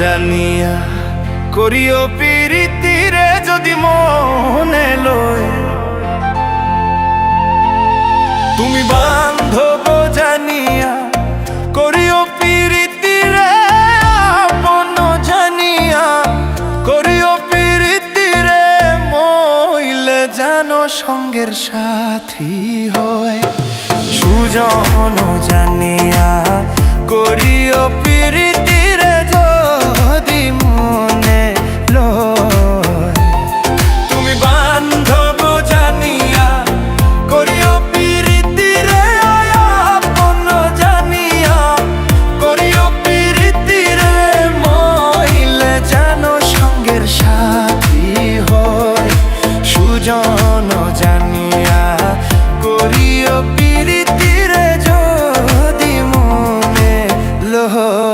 জানিয়া করিও পিরিতিরে যদি মনে লয়, তুমি বান্ধব জানিয়া করিও পিরিতিরে আপন জানিয়া করিও পিরিতিরে মইলে জানো সঙ্গের সাথী হয়। সুজন জানিয়া করিও পিরিতিরে যদি মনে লয়, তুমি বান্ধব জানিয়া করিও পিরিতিরে আপন জানিয়া করিও পিরিতিরে মইলে জানো সঙ্গের সাথী হয়। সুজন জানিয়া করিও পিরিতিরে যদি মনে লয়।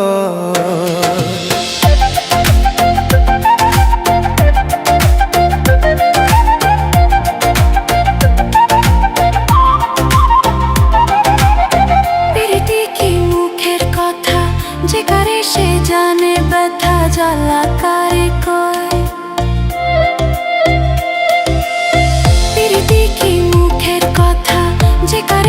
যে কারে সে জানে ব্যথা জ্বালা কারে কয়, পিরিতি কি মুখের কথা যে কারে